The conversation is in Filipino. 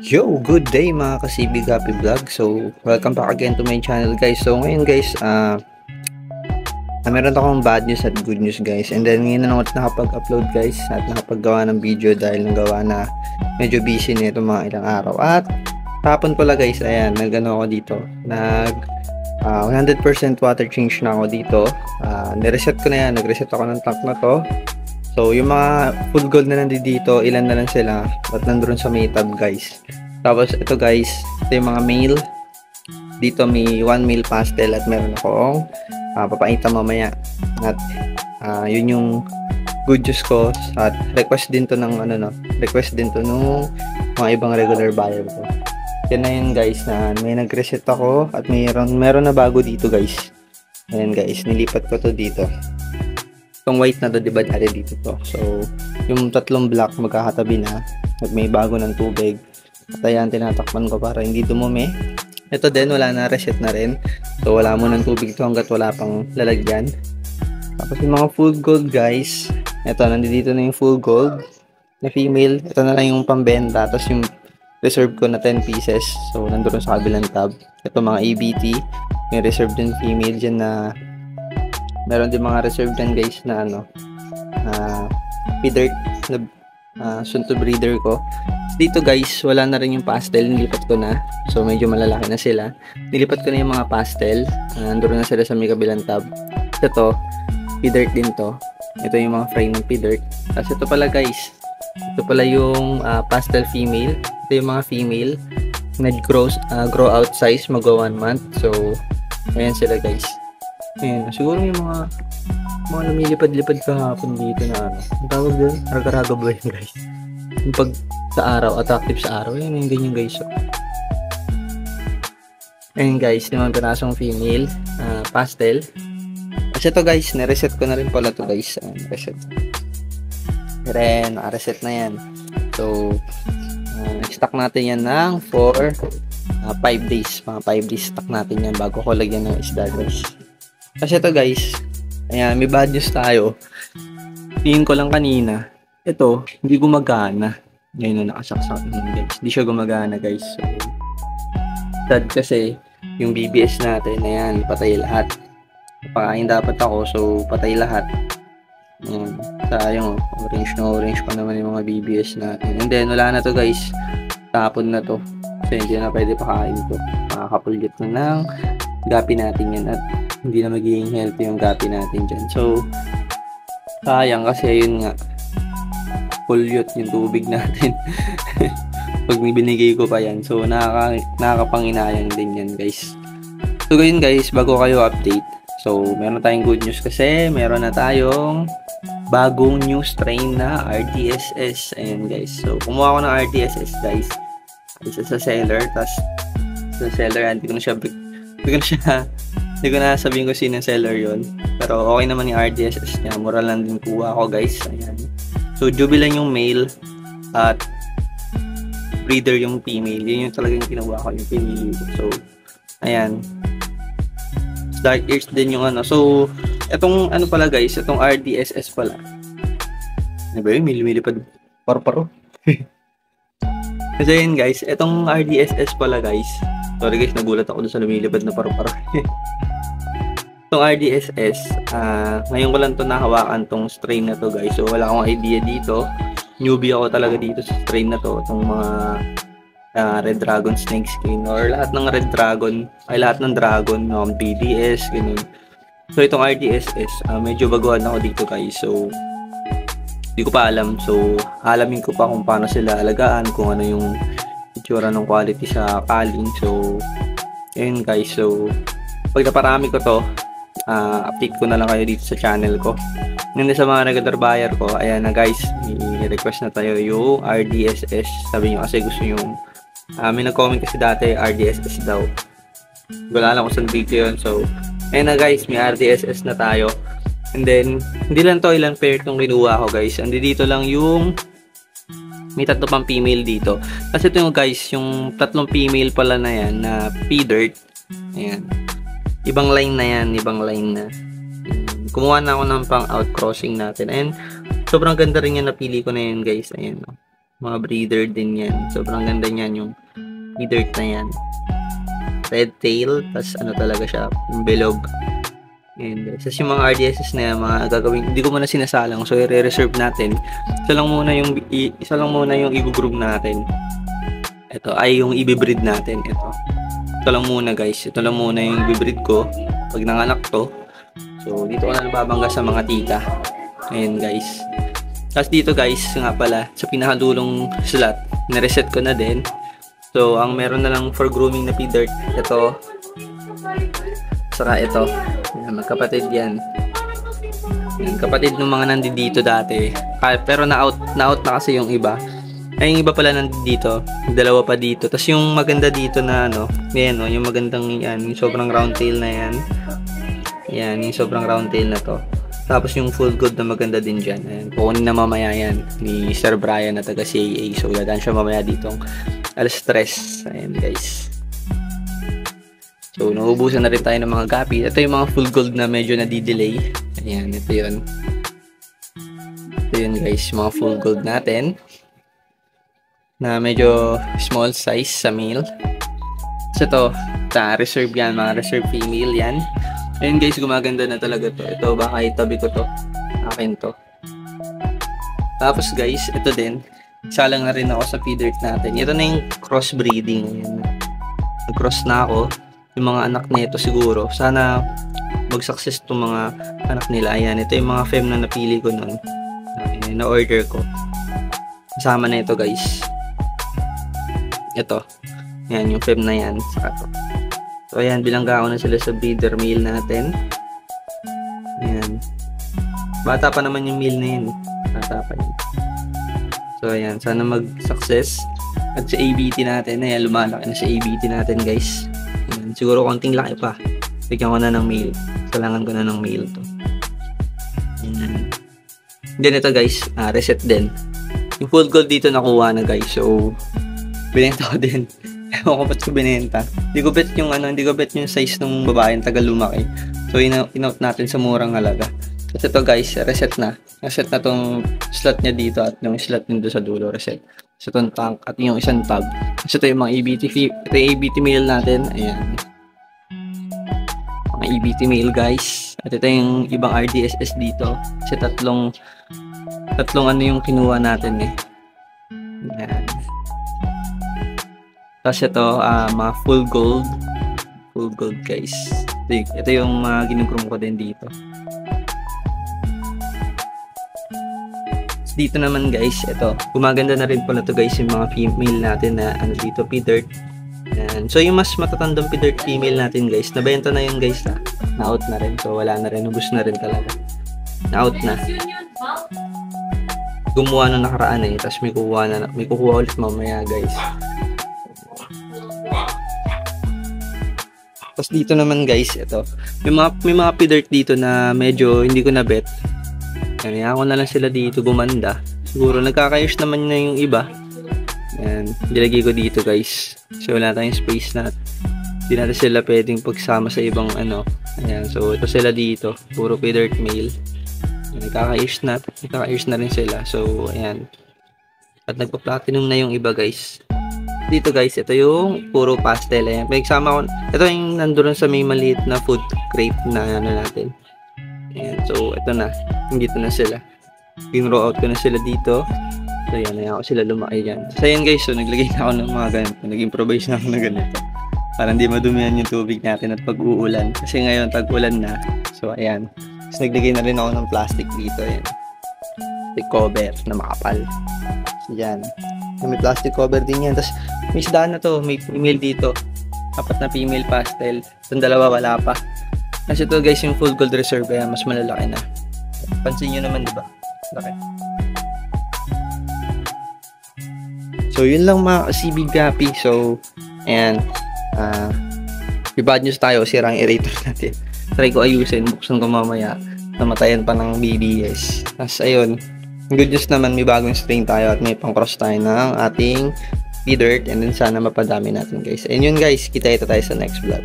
Yo, good day mga kasibig Happy Vlog. So, welcome back again to my channel guys. So, ngayon guys, meron akong bad news at good news guys. And then, ngayon na ako nakapag-upload guys at nakapaggawa ng video dahil nagawa na medyo busy nito mga ilang araw. At, tapon pala guys, ayan, nag-ano ako dito. 100% water change na ako dito. Nireset ko na yan, nag-reset ako ng tank na to. So, yung mga full gold na nandito, ilan na lang sila at nandun sa may tab guys. Tapos, ito guys, ito yung mga mail. Dito may 1 mail pastel at meron akong papakita mamaya. At yun yung good news ko. At request din to ng request din to nung mga ibang regular buyer ko. Yan na yun guys, na may nag-reset ako at meron na bago dito guys. Ayan guys, nilipat ko to dito. Itong white na to, diba dati dito to. So, yung tatlong black magkakatabi na at may bago ng tubig. At ayan, tinatakpan ko para hindi dumumi. Ito din, wala na, reset na rin. So, wala mo ng tubig ito hanggat wala pang lalagyan. Tapos yung mga full gold guys. Ito, nandito na yung full gold na female. Ito na lang yung pambenta. Tapos yung reserve ko na 10 pieces. So, nandun sa kabilang tab. Ito mga ABT. Yung reserve din female dyan na meron din mga reserve din guys na feeder na soon to breeder ko. Dito guys, wala na rin yung pastel, nilipat ko na. So medyo malalaki na sila. Nilipat ko na yung mga pastel. Nandun na sila sa may kabilang tab. Ito, feeder din to. Ito yung mga fry ng feeder. Tapos ito pala guys, ito pala yung pastel female. Ito yung mga female. Nag-grow out size, magwa 1 month. So, ayan sila guys. Ayan, siguro yung mga lumilipad-lipad kahapon dito na ang tawag doon, raga-raga ba yun guys? Yung pag sa araw, attractive sa araw, yun yung ganyan guys. So, ayan guys, 5 pirasong female, pastel. Kasi ito guys, na-reset ko na rin pala to guys. Reset. Reset na yan. So, stock natin yan ng for 5 days. Mga 5 days stock natin yan bago ko lagyan ng isda guys. Kasi ito guys, ayan, may bad news tayo. Tingin ko lang kanina, ito, hindi gumagana. Ngayon na nakasaksak naman guys. Hindi siya gumagana guys. So, sad kasi, yung BBS natin, ayan, patay lahat. Pakain dapat ako, so patay lahat. Ayan, sayang, orange pa naman yung mga BBS natin. And then, wala na to guys. Tapon na to. So, hindi na pwede pakain to. Makakapulgit na ng gapi natin yan at hindi na magiging healthy yung gapi natin dyan. So, sayang kasi yun nga, pollute yung tubig natin. Pag binigay ko pa yan. So, nakakapanginayang din yan guys. So, ganyan guys, bago kayo update. So, meron tayong good news kasi meron na tayong bagong new strain na RDSS. Ayan guys. So, kumuha ko ng RDSS guys. Isa sa seller. Tapos, sa seller, hindi ko na sabihin ko sino seller yon. Pero okay naman yung RDSS niya. Mura lang din kuha ko guys. Ayan. So, jubilant yung male at breeder yung female. Yun yung talagang kinuha ko, yung female. So, ayan. Dark ears din yung So, etong pala guys, etong RDSS pala. Ano ba yun? Milipad. Paro-paro. Kasi yun guys, etong RDSS pala guys. Sorry guys, nagulat ako doon sa lumilipad na paro-paro. Itong RDSS, ngayon ko lang ito nahawakan tong strain na to guys. So wala akong idea dito. Newbie ako talaga dito sa strain na to. Itong mga Red Dragon Snake Skin or lahat ng Red Dragon, ay lahat ng Dragon, BDS, ganun. So itong RDSS, medyo baguhan ako dito guys. So hindi ko pa alam. So alamin ko pa kung paano sila alagaan, kung ano yung itsura ng quality sa kaling. So ayun guys. So pag naparami ko to, update ko na lang kayo dito sa channel ko. Nandun sa mga regular buyer ko, ayan na guys, i-request na tayo yung RDSS. Sabi nyo kasi gusto yung may nag-comment kasi dati RDSS daw. Wala lang kung saan video yun. So ayan na guys, may RDSS na tayo. And then hindi lang to, ilang pair itong kinuha ko guys. Andi dito lang yung may tatlo pang female dito. Kasi ito yung guys, yung tatlong female pala na yan na feeder. Ayan, ibang line na yan, ibang line na. Kumuha na ako ng pang outcrossing natin. And sobrang ganda rin yung napili ko na yan guys. Ayan. Mga breeder din yan. Sobrang ganda niyan yung P-Dirt na yan. Red tail, tas ano talaga siya, yung bilog. And guys, yung mga RDSS na yan, mga gagawin, hindi ko muna sinasalang, so i-reserve natin. Isa lang muna yung i-group natin. Ito ay yung i-breed natin. Ito lang muna guys. Ito lang muna yung i-breed ko pag nanganak to. So dito ko na babangga sa mga tita. Ayan guys. Tapos dito guys, nga pala, sa pinakadulong slot, na-reset ko na din. So ang meron na lang for grooming na P-Dirt, ito. Saka ito. Ayan, magkapatid yan. Ayan, kapatid ng mga nandito dati. Pero na-out na kasi yung iba. Ay, yung iba pala nandito. Dalawa pa dito. Tapos yung maganda dito na ano, yan, yung magandang yan, yung sobrang round tail na yan. Yan, yung sobrang round tail na to. Tapos yung full gold na maganda din dyan. Ayan, kukunin na mamaya yan ni Sir Brian na taga CAA. So, dadaan siya mamaya ditong alas 3. Ayan, guys. So, nauubusan na rin tayo ng mga gapi. Ito yung mga full gold na medyo nadidelay. Ayan, ito yun. Ito yun, guys, mga full gold natin. Na medyo small size sa male. So ito, reserve yan, mga reserve female yan. Ayun guys, gumaganda na talaga to. Ito, baka itabi ko to. Akin to. Tapos guys, ito din. Salang na rin ako sa P-Dirt natin. Ito na yung crossbreeding. Nag-cross na ako. Yung mga anak nito siguro. Sana mag-success itong mga anak nila. Ayan, ito yung mga fem na napili ko nun. Na-order ko. Kasama na ito guys. Ito. Yan, yung fem na yan. Saka to. So, ayan, bilangga ko na sila sa breeder male natin. Ayan. Bata pa naman yung male na yun. Bata pa yun. So, ayan. Sana mag-success. At sa ABT natin, ayan, lumalaki na sa ABT natin, guys. Ayan, siguro konting laki pa. Bigyan ko na ng male. Salangan ko na ng male to. Ayan. Then, ito, guys. Reset din. Yung full gold dito nakuha na, guys. So, binenta ko din. Ewan ko ba't ko binenta. Hindi ko bet yung size ng babaeng tagal lumaki. So, in-out natin sa murang halaga. At ito guys, reset na. Reset na tong slot niya dito at yung slot nito sa dulo, reset. So, itong tank at yung isang tab. So, ito yung mga ito yung ABT male natin. Ayan. Mga ABT male guys. At ito yung ibang RDSS dito. Kasi tatlong ano yung kinuha natin eh. Ayan. Tapos ito, mga full gold guys. Ito yung mga ginugrum ko din dito. Dito naman guys, ito, gumaganda na rin pala to guys yung mga female natin na ano dito, P-Dirt. So yung mas matatandang P-Dirt female natin guys, nabenta na yun guys, na-out na rin. So wala na rin, ubus na rin talaga. Na-out na. Gumawa na nakaraan eh, tapos may kukuha ulit mamaya guys. Tapos dito naman guys, ito. May mga P-Dirt dito na medyo hindi ko na bet. Kaya ako na lang sila dito gumanda. Siguro nagkakayos naman na yung iba. Ayan, nilagay ko dito guys. So wala tayong space na. Hindi natin sila pwedeng pagsama sa ibang ano. Ayan, so ito sila dito. Puro P-Dirt male. Nagkakayos na rin sila. So ayan. At nagpa-platinum na yung iba guys. Dito guys, ito yung puro pastel. Ayan. May kasama ko. Ito yung nandoon sa may maliit na food crate na ano natin. Ayan. So, ito na. Dito na sila. Pinrow out ko na sila dito. So, yan. Ayan ako sila lumaki dyan. So, ayan guys. So, naglagay na ako ng mga ganito. Nag-improvise na ako ng ganito. Para hindi madumihan yung tubig natin at pag-uulan. Kasi ngayon, tag-ulan na. So, ayan. So, naglagay na rin ako ng plastic dito. Ayan. Plastic cover na makapal. So, yan. May plastic cover din yan. Tapos, may isdaan na to. May female dito. 4 na female pastel. Itong dalawa wala pa. Kasi ito guys, yung full gold reserve. Kaya mas malalaki na. Pansin nyo naman, diba? Laki. So, yun lang mga CB Gapi. So, ayan. May bad news tayo. Sira ang aerator natin. Try ko ayusin. Buksan ko mamaya. Namatayan pa ng BBS. Tapos, ayun. Good news naman, may bagong strain tayo at may pang-cross tayo ng ating P-Dirt and then sana mapadami natin guys. And yun guys, kita tayo sa next vlog.